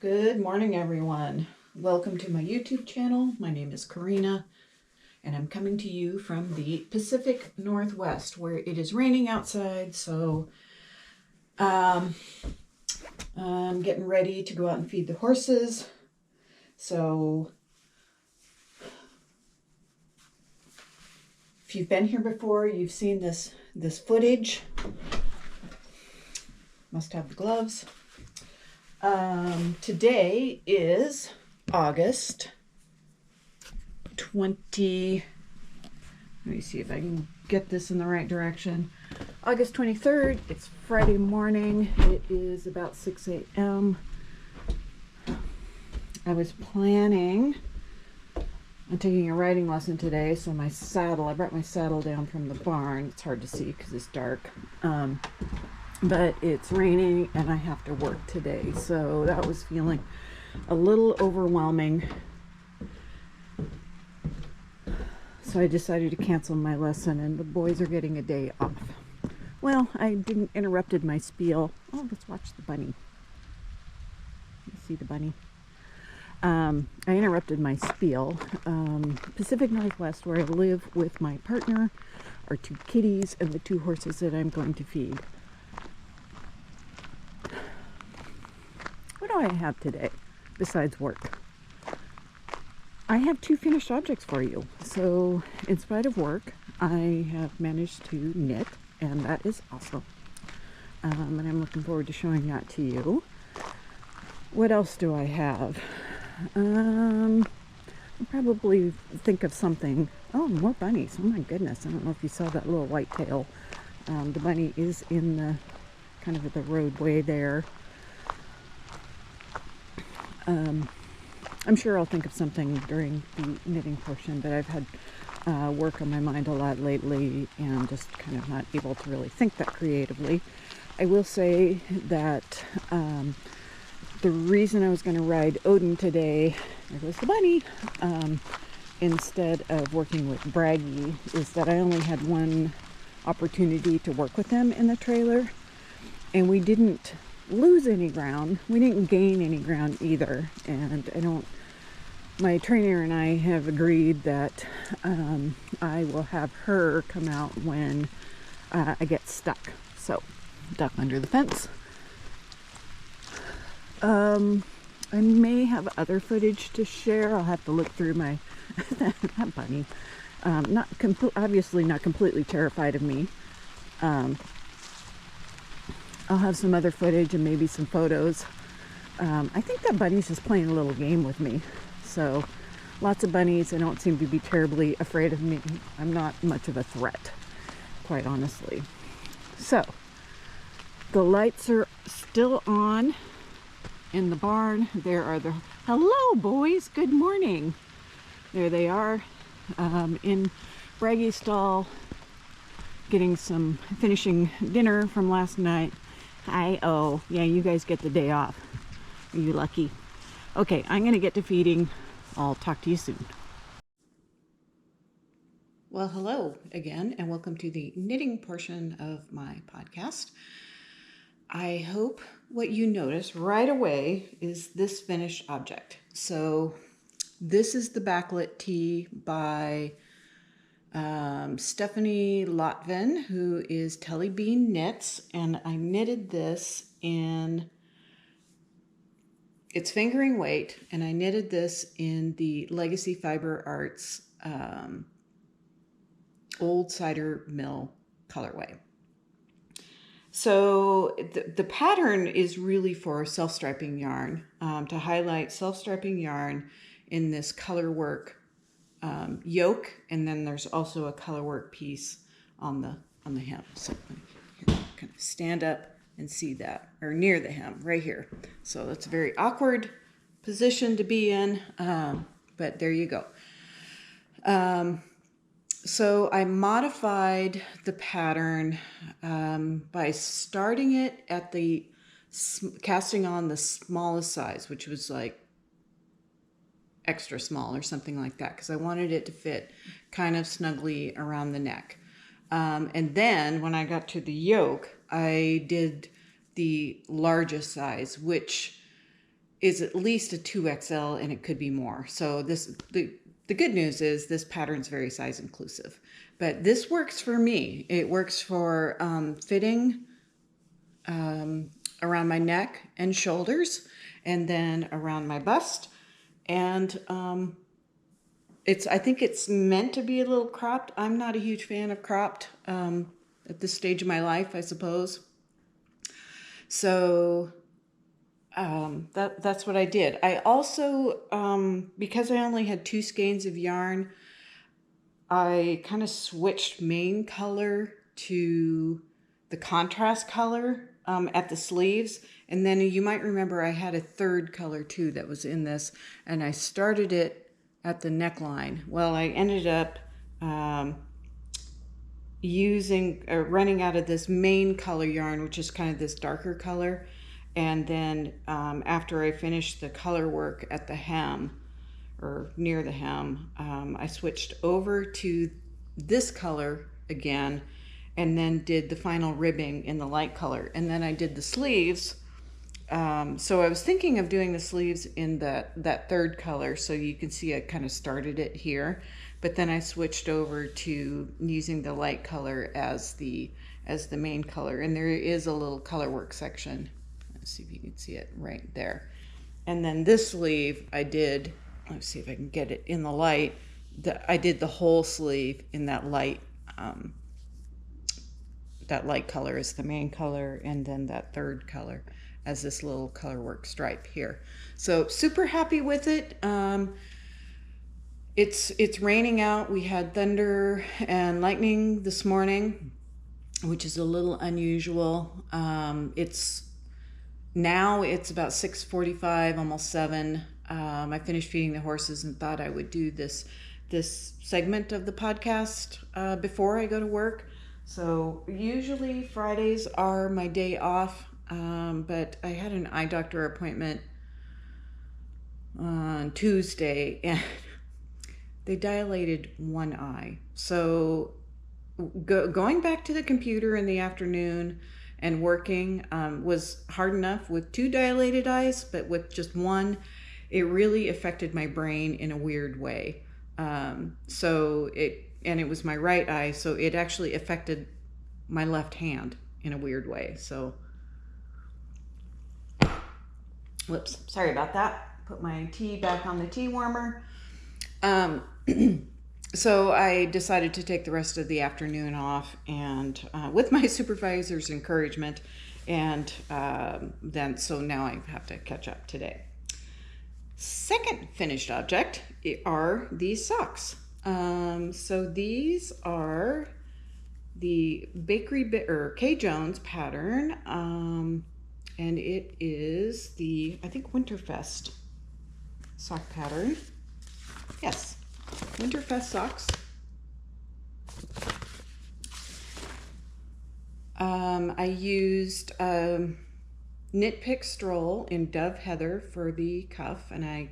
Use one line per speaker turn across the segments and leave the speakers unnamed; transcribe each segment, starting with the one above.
Good morning, everyone. Welcome to my YouTube channel. My name is Corrinna, and I'm coming to you from the Pacific Northwest, where it is raining outside, so I'm getting ready to go out and feed the horses. So if you've been here before, you've seen this footage. Must have the gloves. Today is August 20, let me see if I can get this in the right direction. August 23rd, it's Friday morning. It is about 6 a.m. I was planning on taking a riding lesson today, so I brought my saddle down from the barn. It's hard to see because it's dark. But it's raining and I have to work today, so that was feeling a little overwhelming. So I decided to cancel my lesson, and the boys are getting a day off. Well, I didn't interrupted my spiel. Oh, let's watch the bunny. You see the bunny? I interrupted my spiel. Pacific Northwest, where I live with my partner, are 2 kitties and the 2 horses that I'm going to feed. What do I have today besides work? I have 2 finished objects for you. So in spite of work, I have managed to knit, and that is awesome. And I'm looking forward to showing that to you. What else do I have? I'll probably think of something. Oh, more bunnies. Oh my goodness. I don't know if you saw that little white tail. The bunny is in the kind of at the roadway there. I'm sure I'll think of something during the knitting portion, but I've had work on my mind a lot lately and just kind of not able to really think that creatively. I will say that the reason I was going to ride Odin today, there goes the bunny, instead of working with Bragi, is that I only had one opportunity to work with them in the trailer, and we didn't lose any ground. We didn't gain any ground either, and my trainer and I have agreed that I will have her come out when I get stuck. So, duck under the fence. I may have other footage to share. I'll have to look through my that bunny. Obviously not completely terrified of me. I'll have some other footage and maybe some photos. I think that bunny's just playing a little game with me. So, lots of bunnies. They don't seem to be terribly afraid of me. I'm not much of a threat, quite honestly. So, the lights are still on in the barn. There are the... Hello, boys. Good morning. There they are in Bragi's stall, finishing dinner from last night. Hi, oh, yeah, you guys get the day off. Are you lucky? Okay, I'm going to get to feeding. I'll talk to you soon. Well, hello again, and welcome to the knitting portion of my podcast. I hope what you notice right away is this finished object. So this is the Backlit Tee by Stephanie Lotvin, who is Telly Bean Knits, and I knitted this in, it's fingering weight, and I knitted this in the Legacy Fiber Arts Old Cider Mill colorway. So the pattern is really for self-striping yarn, to highlight self-striping yarn in this color work yoke, and then there's also a color work piece on the hem. So here, kind of stand up and see that, or near the hem, right here. So that's a very awkward position to be in, but there you go. So I modified the pattern by starting it at the casting on the smallest size, which was like extra small or something like that, because I wanted it to fit kind of snugly around the neck. And then when I got to the yoke, I did the largest size, which is at least a 2XL, and it could be more. So the good news is this pattern's very size inclusive, but this works for me. It works for fitting around my neck and shoulders, and then around my bust. And I think it's meant to be a little cropped. I'm not a huge fan of cropped at this stage of my life, I suppose. So that's what I did. I also, because I only had 2 skeins of yarn, I kind of switched main color to the contrast color at the sleeves. And then you might remember I had a 3rd color too that was in this, and I started it at the neckline. Well, I ended up running out of this main color yarn, which is kind of this darker color. And then after I finished the color work at the hem, or near the hem, I switched over to this color again, and then did the final ribbing in the light color. And then I did the sleeves. So I was thinking of doing the sleeves in that 3rd color, so you can see I kind of started it here. But then I switched over to using the light color as the main color. And there is a little color work section. Let's see if you can see it right there. And then this sleeve I did, let's see if I can get it in the light. I did the whole sleeve in that light color as the main color, and then that 3rd color as this little color work stripe here. So super happy with it. It's raining out. We had thunder and lightning this morning, which is a little unusual. It's about 6:45, almost 7. I finished feeding the horses and thought I would do this segment of the podcast before I go to work. So usually Fridays are my day off, but I had an eye doctor appointment on Tuesday, and they dilated one eye. So going back to the computer in the afternoon and working was hard enough with 2 dilated eyes, but with just one, it really affected my brain in a weird way. And it was my right eye, so it actually affected my left hand in a weird way. So, whoops, sorry about that. Put my tea back on the tea warmer. So I decided to take the rest of the afternoon off, and with my supervisor's encouragement, and so now I have to catch up today. Second finished object are these socks. So these are the K. Jones pattern, and it is the, I think, Winterfest sock pattern. Yes, Winterfest socks. I used Knit Pick Stroll in Dove Heather for the cuff, and I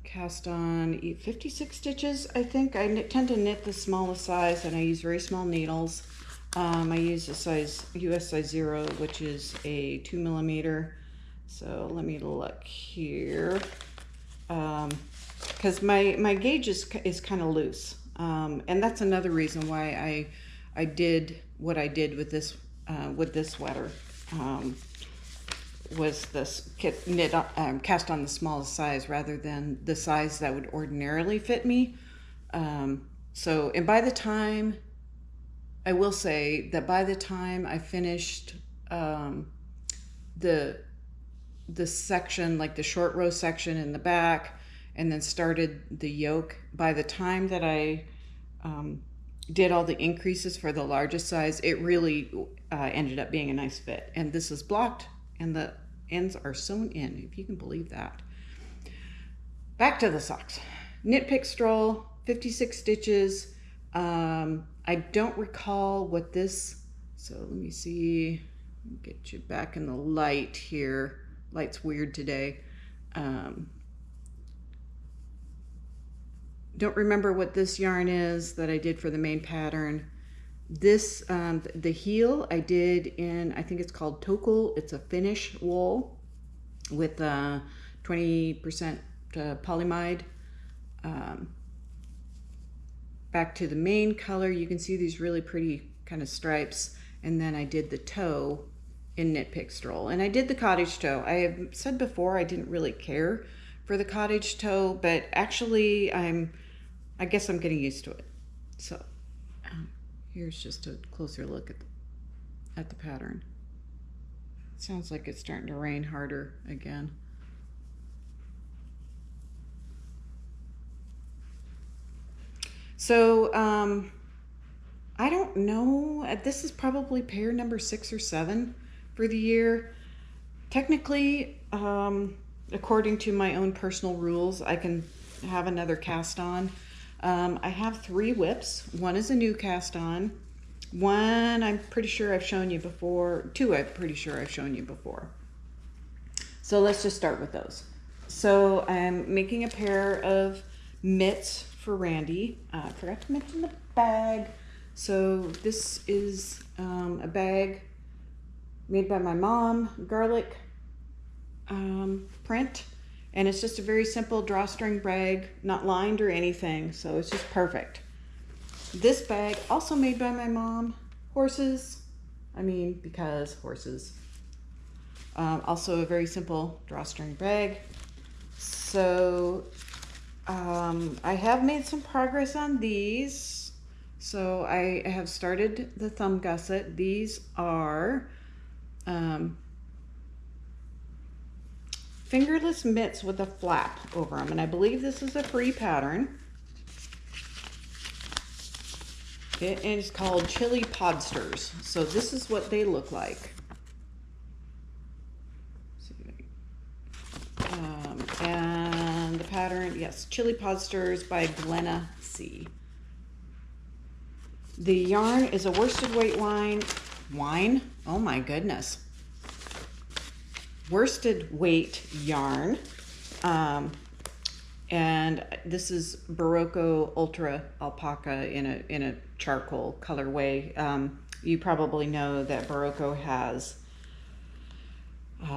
cast on 56 stitches, I think. I tend to knit the smallest size, and I use very small needles. I use a US size 0, which is a 2 millimeter. So let me look here, because my gauge is kind of loose, and that's another reason why I did what I did with this sweater. Was this knit cast on the smallest size rather than the size that would ordinarily fit me. And by the time, I will say that by the time I finished the section, like the short row section in the back, and then started the yoke, by the time that I did all the increases for the largest size, it really ended up being a nice fit. And this is blocked, and the ends are sewn in, if you can believe that. Back to the socks. Knit Pick Stroll, 56 stitches. I don't recall what this, so let me see, get you back in the light here. Light's weird today. Don't remember what this yarn is that I did for the main pattern. This, the heel I did in, I think it's called Cowl. It's a Finnish wool. with 20% polyamide. Back to the main color, you can see these really pretty kind of stripes, and then I did the toe in Knit Pick Stroll, and I did the cottage toe. I have said before I didn't really care for the cottage toe, but actually I guess I'm getting used to it. So here's just a closer look at the pattern. It sounds like it's starting to rain harder again. So I don't know, this is probably pair number 6 or 7 for the year. Technically, according to my own personal rules, I can have another cast on. I have 3 whips. One is a new cast on. One I'm pretty sure I've shown you before. 2 I'm pretty sure I've shown you before. So let's just start with those. So I'm making a pair of mitts for Randy. I forgot to mention the bag. So this is a bag made by my mom, garlic print, and it's just a very simple drawstring bag, not lined or anything, so it's just perfect. This bag, also made by my mom, horses, because horses. Also a very simple drawstring bag. So I have made some progress on these. So I have started the thumb gusset. These are fingerless mitts with a flap over them, and I believe this is a free pattern. It is called Chili Podsters. So this is what they look like. And the pattern, yes, Chili Podsters by Glenna C. The yarn is a worsted weight wine. Oh my goodness. Worsted weight yarn. And this is Barocco Ultra Alpaca in a charcoal colorway. You probably know that Barocco has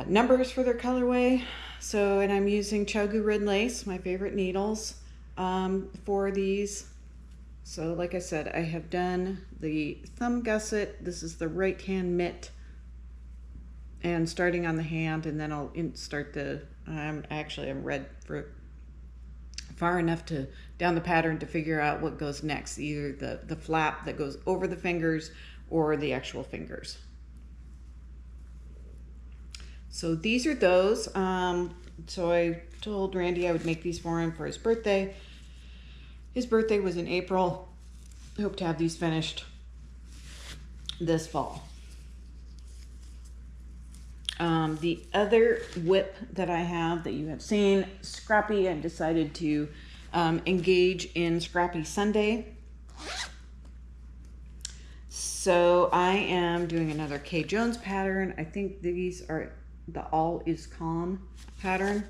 numbers for their colorway. So, and I'm using Chogu Red Lace, my favorite needles, for these. So like I said, I have done the thumb gusset. This is the right hand mitt, and starting on the hand, and then I'll start the, I'm read for far enough down the pattern to figure out what goes next, either the flap that goes over the fingers or the actual fingers. So these are those. So I told Randy I would make these for him for his birthday. His birthday was in April. I hope to have these finished this fall. The other whip that I have that you have seen, Scrappy, I decided to engage in Scrappy Sunday. So I am doing another Kay Jones pattern. I think these are the All Is Calm pattern.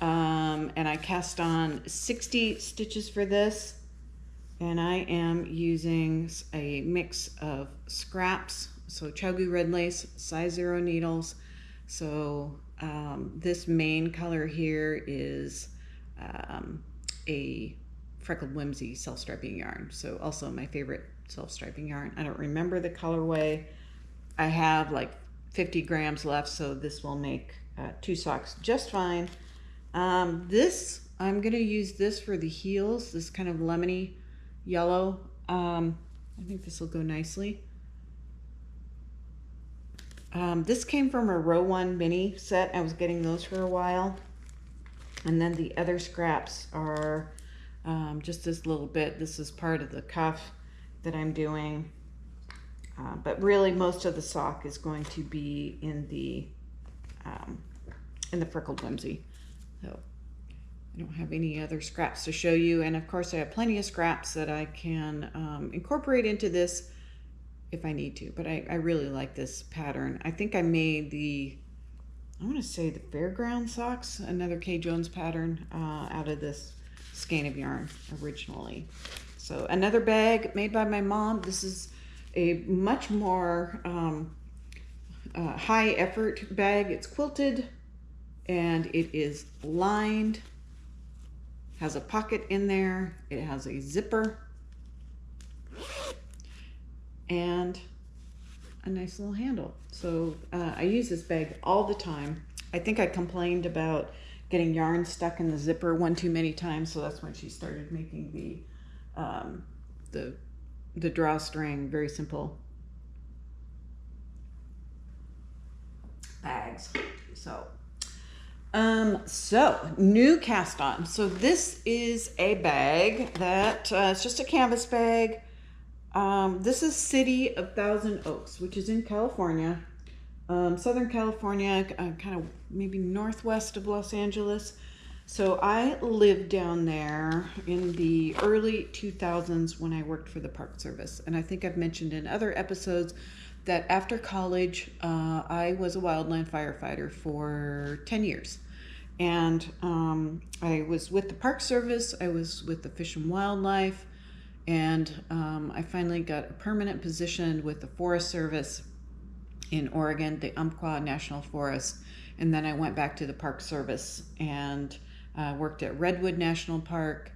And I cast on 60 stitches for this. And I am using a mix of scraps. So Chogu Red Lace, size 0 needles. So this main color here is a Freckled Whimsey self-striping yarn. So also my favorite self-striping yarn. I don't remember the colorway. I have like 50 grams left, so this will make 2 socks just fine. I'm gonna use this for the heels, this kind of lemony yellow. I think this will go nicely. This came from a row 1 mini set. I was getting those for a while. And then the other scraps are just this little bit. This is part of the cuff that I'm doing. But really most of the sock is going to be in the Freckled Whimsey. So I don't have any other scraps to show you. And of course I have plenty of scraps that I can incorporate into this if I need to. But I really like this pattern. I think I made I want to say the Fairground socks, another Kay Jones pattern out of this skein of yarn originally. So another bag made by my mom. This is a much more high effort bag. It's quilted. and it is lined, has a pocket in there, it has a zipper, and a nice little handle. So I use this bag all the time. I think I complained about getting yarn stuck in the zipper one too many times, so that's when she started making the drawstring very simple bags. So new cast on. So this is a bag that it's just a canvas bag. This is City of Thousand Oaks, which is in California, Southern California, kind of maybe northwest of Los Angeles. So I lived down there in the early 2000s when I worked for the Park Service. And I think I've mentioned in other episodes that after college, I was a wildland firefighter for 10 years. And I was with the Park Service, I was with the Fish and Wildlife, and I finally got a permanent position with the Forest Service in Oregon, the Umpqua National Forest. And then I went back to the Park Service and worked at Redwood National Park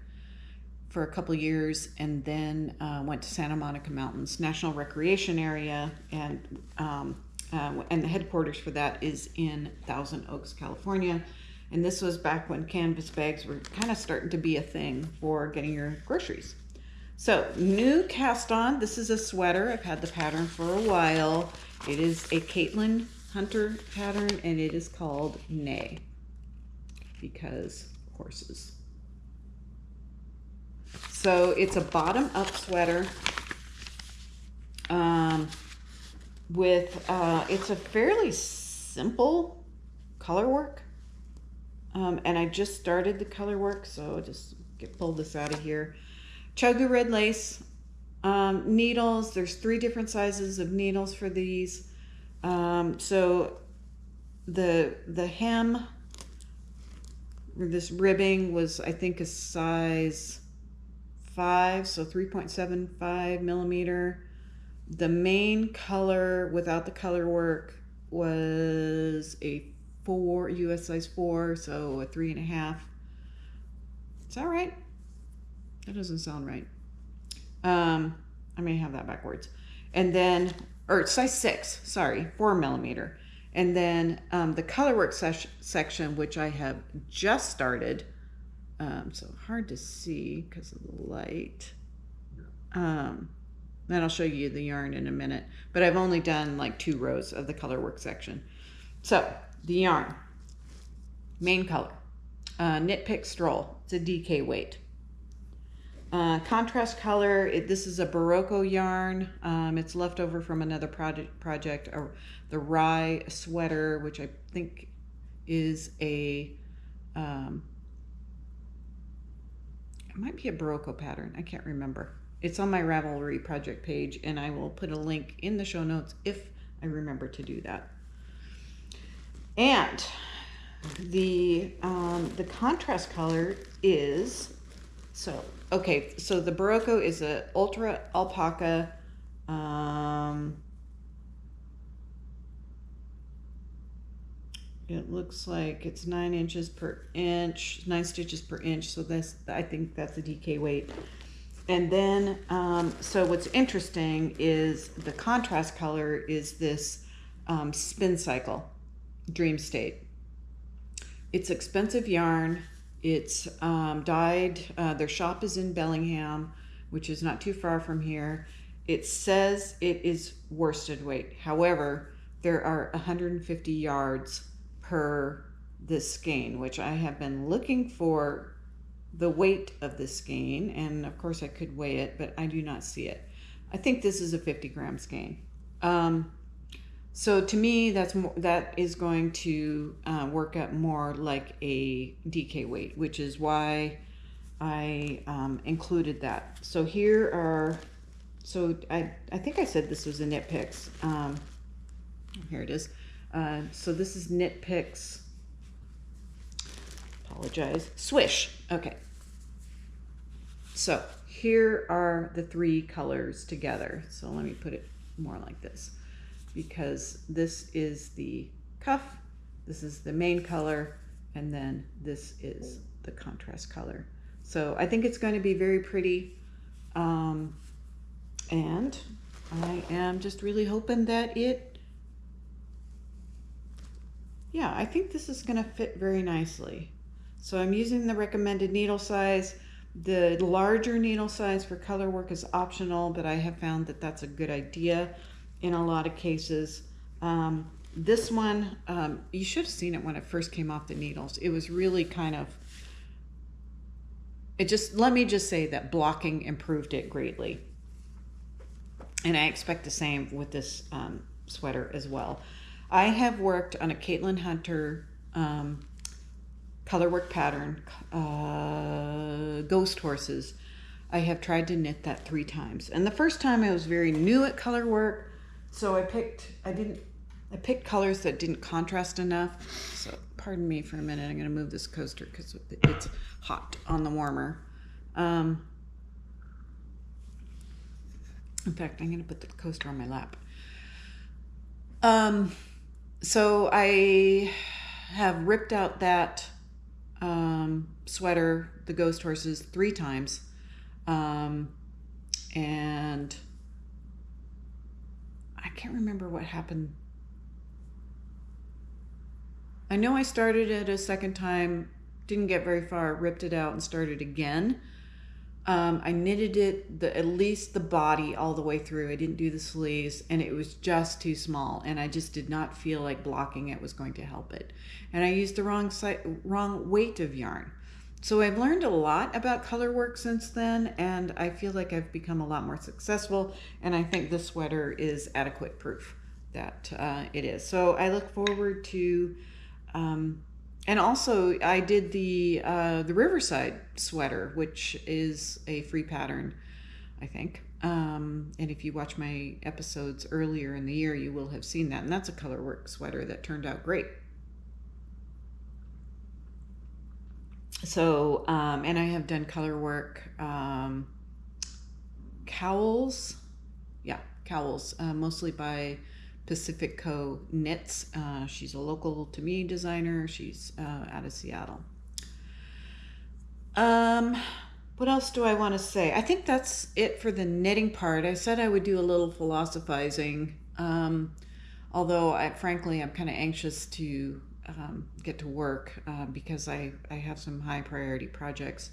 for a couple years, and then went to Santa Monica Mountains National Recreation Area, and the headquarters for that is in Thousand Oaks, California. And this was back when canvas bags were kind of starting to be a thing for getting your groceries. So new cast on. This is a sweater. I've had the pattern for a while. It is a Caitlin Hunter pattern, and it is called Neigh, because horses. So it's a bottom up sweater with it's a fairly simple color work, and I just started the color work, so I'll just pull this out of here. Chogu red lace, needles. There's 3 different sizes of needles for these. So the hem, or this ribbing, was I think a size 5, so 3.75 millimeter. The main color without the color work was a 4, US size 4, so a 3.5. Is that right? That doesn't sound right. I may have that backwards. And then, or size 6, sorry, 4 millimeter. And then the colorwork section, which I have just started, so hard to see because of the light. Then I'll show you the yarn in a minute, but I've only done like 2 rows of the colorwork section. So the yarn, main color, Knit Pick Stroll. It's a DK weight. Contrast color, this is a Barocco yarn. It's left over from another project, the Rye sweater, which I think is a, it might be a Barocco pattern. I can't remember. It's on my Ravelry project page, and I will put a link in the show notes if I remember to do that. And the contrast color is, so the Barocco is a ultra alpaca, it looks like it's 9 inches per inch, 9 stitches per inch. So I think that's a DK weight. And then, so what's interesting is the contrast color is this Spin Cycle Dream State. It's expensive yarn. It's dyed. Their shop is in Bellingham, which is not too far from here. It says it is worsted weight. However, there are 150 yards per this skein, which I have been looking for the weight of the skein, and of course I could weigh it, but I do not see it. I think this is a 50-gram skein. So to me, that is going to work out more like a DK weight, which is why I included that. So here are, so I think I said this was a Knit Picks. Here it is. So this is Knit Picks. Apologize. Swish. Okay. So here are the 3 colors together. So let me put it more like this, because this is the cuff, This is the main color, and then this is the contrast color. So I think it's going to be very pretty. And I am just really hoping that I think this is going to fit very nicely. So I'm using the recommended needle size. The larger needle size for color work is optional, but I have found that that's a good idea in a lot of cases. This one, you should have seen it when it first came off the needles. It was really kind of, let me just say that blocking improved it greatly. And I expect the same with this sweater as well. I have worked on a Caitlin Hunter color work pattern, Ghost Horses. I have tried to knit that 3 times. And the first time I was very new at color work, so I picked colors that didn't contrast enough. So pardon me for a minute, I'm gonna move this coaster because it's hot on the warmer. In fact, I'm gonna put the coaster on my lap. So I have ripped out that sweater, the Ghost Horses, 3 times. And I can't remember what happened. I know I started it a second time, didn't get very far, ripped it out and started again. I knitted it, at least the body all the way through. I didn't do the sleeves, and it was just too small, and I just did not feel like blocking it was going to help it. And I used the wrong weight of yarn. So I've learned a lot about color work since then, and I feel like I've become a lot more successful, and I think this sweater is adequate proof that it is. So I look forward to, and also I did the Riverside sweater, which is a free pattern, I think. And if you watch my episodes earlier in the year, you will have seen that, and that's a color work sweater that turned out great. So, and I have done color work, cowls, mostly by Pacific Co. Knits. She's a local to me designer. She's out of Seattle. What else do I want to say? I think that's it for the knitting part. I said I would do a little philosophizing, although frankly, I'm kind of anxious to get to work because I have some high priority projects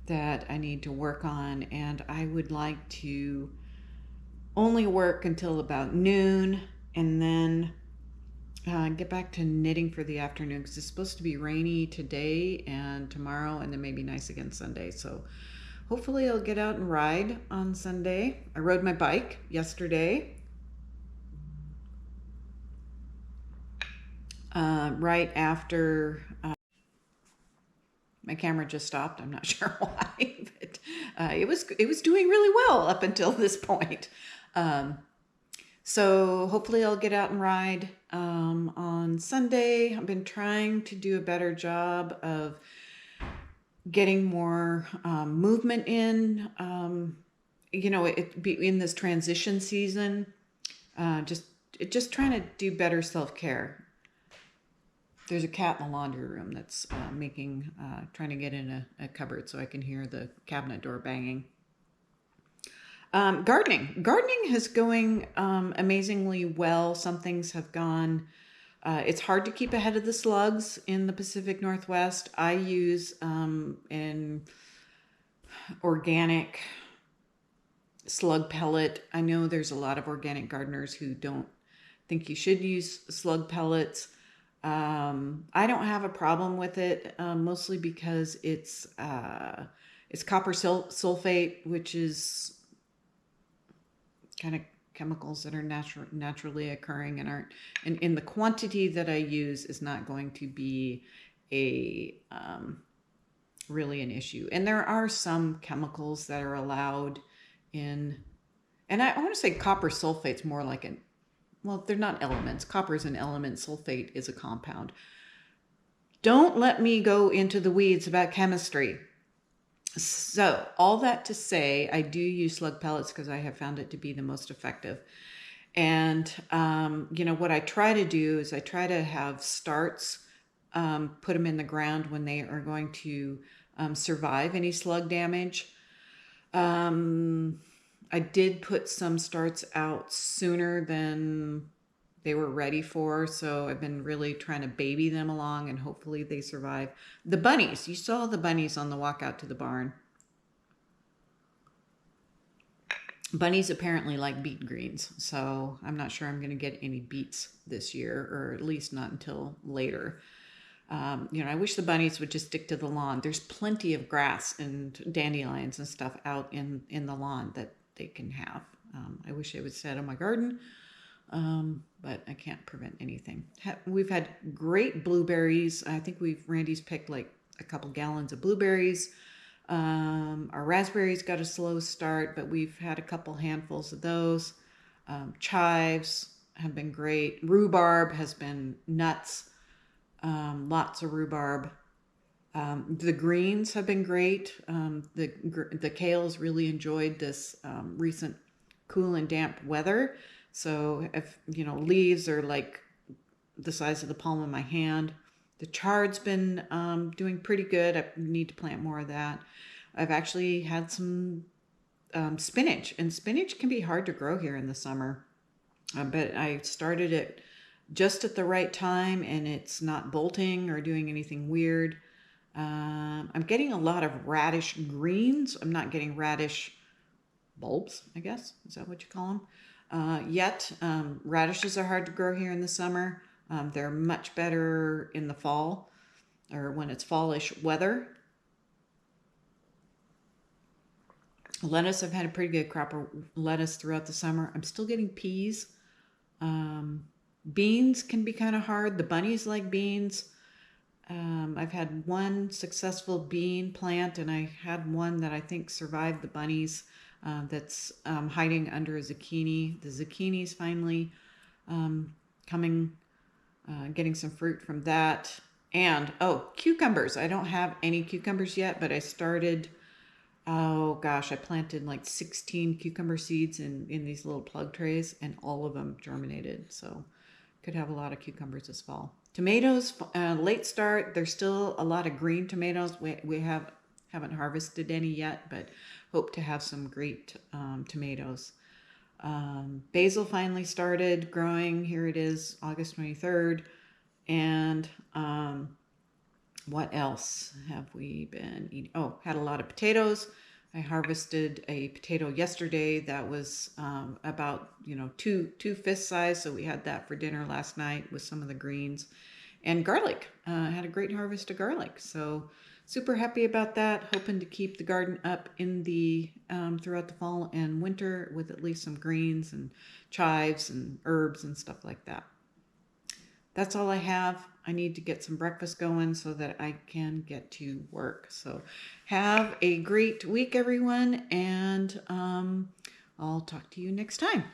that I need to work on, and I would like to only work until about noon and then get back to knitting for the afternoon, because it's supposed to be rainy today and tomorrow, and then maybe nice again Sunday. So hopefully I'll get out and ride on Sunday. I rode my bike yesterday. Right after my camera just stopped. I'm not sure why, but it was doing really well up until this point. So hopefully I'll get out and ride on Sunday. I've been trying to do a better job of getting more movement in. In this transition season, just trying to do better self-care. There's a cat in the laundry room that's trying to get in a cupboard so I can hear the cabinet door banging. Gardening is going amazingly well. Some things have gone. It's hard to keep ahead of the slugs in the Pacific Northwest. I use an organic slug pellet. I know there's a lot of organic gardeners who don't think you should use slug pellets. I don't have a problem with it, mostly because it's copper sulfate, which is kind of chemicals that are naturally occurring and aren't, and in the quantity that I use is not going to be really an issue. And there are some chemicals that are allowed in, and I want to say copper sulfate's more like they're not elements. Copper is an element. Sulfate is a compound. Don't let me go into the weeds about chemistry. So all that to say, I do use slug pellets because I have found it to be the most effective. And, you know, what I try to do is I try to have starts, put them in the ground when they are going to survive any slug damage. I did put some starts out sooner than they were ready for, so I've been really trying to baby them along and hopefully they survive. The bunnies, you saw the bunnies on the walk out to the barn. Bunnies apparently like beet greens, so I'm not sure I'm going to get any beets this year, or at least not until later. You know, I wish the bunnies would just stick to the lawn. There's plenty of grass and dandelions and stuff out in the lawn that they can have. I wish they would set on my garden, but I can't prevent anything. We've had great blueberries. I think Randy's picked like a couple gallons of blueberries. Our raspberries got a slow start, but we've had a couple handfuls of those. Chives have been great. Rhubarb has been nuts. Lots of rhubarb. The greens have been great. The kales really enjoyed this recent cool and damp weather. So if, you know, leaves are like the size of the palm of my hand. The chard's been doing pretty good. I need to plant more of that. I've actually had some spinach, and spinach can be hard to grow here in the summer. But I started it just at the right time, and it's not bolting or doing anything weird. I'm getting a lot of radish greens. I'm not getting radish bulbs, I guess. Is that what you call them? Yet. Radishes are hard to grow here in the summer. They're much better in the fall or when it's fallish weather. Lettuce, I've had a pretty good crop of lettuce throughout the summer. I'm still getting peas. Beans can be kind of hard. The bunnies like beans. I've had one successful bean plant, and I had one that I think survived the bunnies that's hiding under a zucchini. The zucchini's finally coming, getting some fruit from that. And, oh, cucumbers. I don't have any cucumbers yet, but I started, oh gosh, I planted like 16 cucumber seeds in these little plug trays, and all of them germinated. So could have a lot of cucumbers this fall. Tomatoes, late start. There's still a lot of green tomatoes. We haven't harvested any yet, but hope to have some great tomatoes. Basil finally started growing. Here it is, August 23rd. And what else have we been eating? Oh, had a lot of potatoes. I harvested a potato yesterday that was about, you know, two fist size. So we had that for dinner last night with some of the greens. And garlic. Had a great harvest of garlic. So super happy about that. Hoping to keep the garden up in the throughout the fall and winter with at least some greens and chives and herbs and stuff like that. That's all I have. I need to get some breakfast going so that I can get to work. So have a great week, everyone, and I'll talk to you next time.